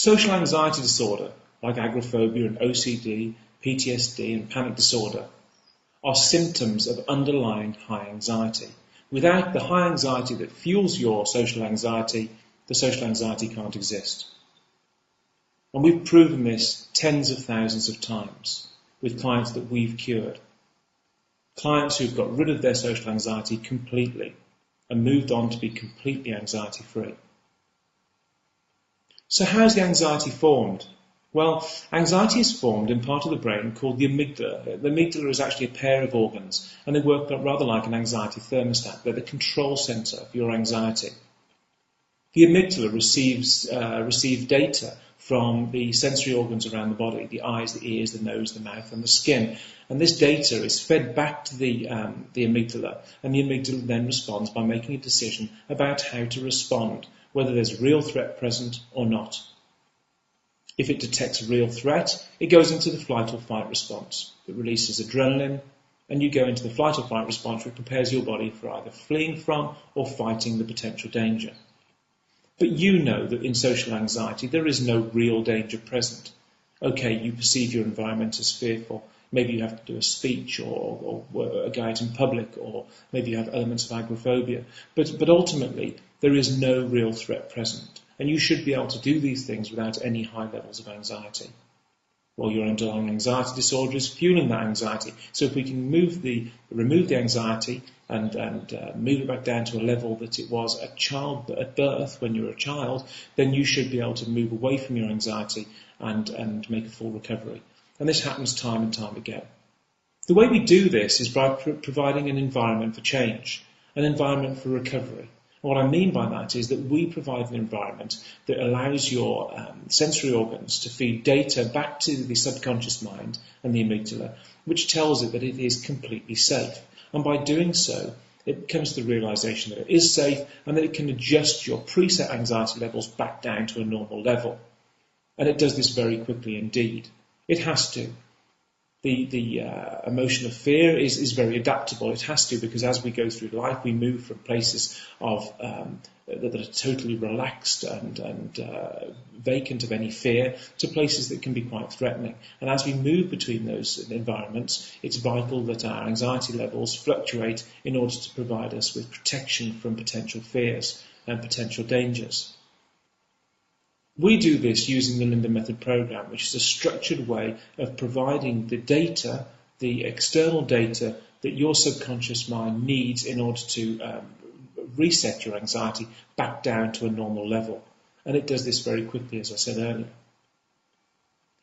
Social anxiety disorder, like agoraphobia and OCD, PTSD and panic disorder, are symptoms of underlying high anxiety. Without the high anxiety that fuels your social anxiety, the social anxiety can't exist. And we've proven this tens of thousands of times with clients that we've cured. Clients who've got rid of their social anxiety completely and moved on to be completely anxiety-free. So how's the anxiety formed? Well, anxiety is formed in part of the brain called the amygdala. The amygdala is actually a pair of organs, and they work rather like an anxiety thermostat. They're the control centre of your anxiety. The amygdala receives data from the sensory organs around the body, the eyes, the ears, the nose, the mouth and the skin. And this data is fed back to the amygdala, and the amygdala then responds by making a decision about how to respond, whether there's a real threat present or not. If it detects a real threat, it goes into the flight or fight response. It releases adrenaline, and you go into the flight or fight response, which prepares your body for either fleeing from or fighting the potential danger. But you know that in social anxiety there is no real danger present. Okay, you perceive your environment as fearful. Maybe you have to do a speech or go out in public, or maybe you have elements of agoraphobia. But ultimately, there is no real threat present. And you should be able to do these things without any high levels of anxiety. Well, your underlying anxiety disorder is fueling that anxiety. So if we can remove the anxiety and move it back down to a level that it was at birth when you were a child, then you should be able to move away from your anxiety and make a full recovery. And this happens time and time again. The way we do this is by providing an environment for change, an environment for recovery. And what I mean by that is that we provide an environment that allows your sensory organs to feed data back to the subconscious mind and the amygdala, which tells it that it is completely safe. And by doing so, it comes to the realization that it is safe and that it can adjust your preset anxiety levels back down to a normal level. And it does this very quickly indeed. It has to. The emotion of fear is very adaptable. It has to, because as we go through life, we move from places that are totally relaxed and vacant of any fear to places that can be quite threatening. And as we move between those environments, it's vital that our anxiety levels fluctuate in order to provide us with protection from potential fears and potential dangers. We do this using the Lindenmethod program, which is a structured way of providing the data, the external data that your subconscious mind needs in order to reset your anxiety back down to a normal level. And it does this very quickly, as I said earlier.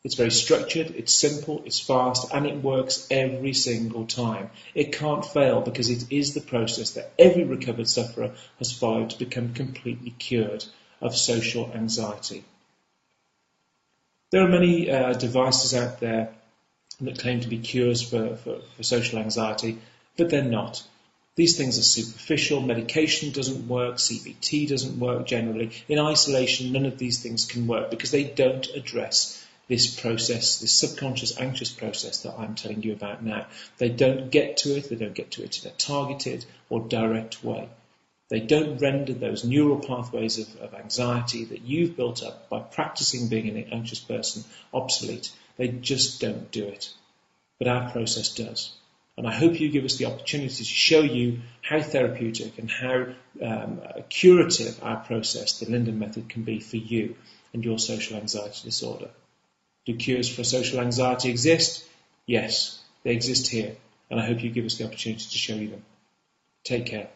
It's very structured, it's simple, it's fast, and it works every single time. It can't fail because it is the process that every recovered sufferer has followed to become completely cured of social anxiety. There are many devices out there that claim to be cures for social anxiety, but they're not. These things are superficial. Medication doesn't work, CBT doesn't work generally. In isolation, none of these things can work because they don't address this process, this subconscious anxious process that I'm telling you about now. They don't get to it, in a targeted or direct way. They don't render those neural pathways of anxiety that you've built up by practicing being an anxious person obsolete. They just don't do it. But our process does. And I hope you give us the opportunity to show you how therapeutic and how curative our process, the Lindenmethod, can be for you and your social anxiety disorder. Do cures for social anxiety exist? Yes, they exist here. And I hope you give us the opportunity to show you them. Take care.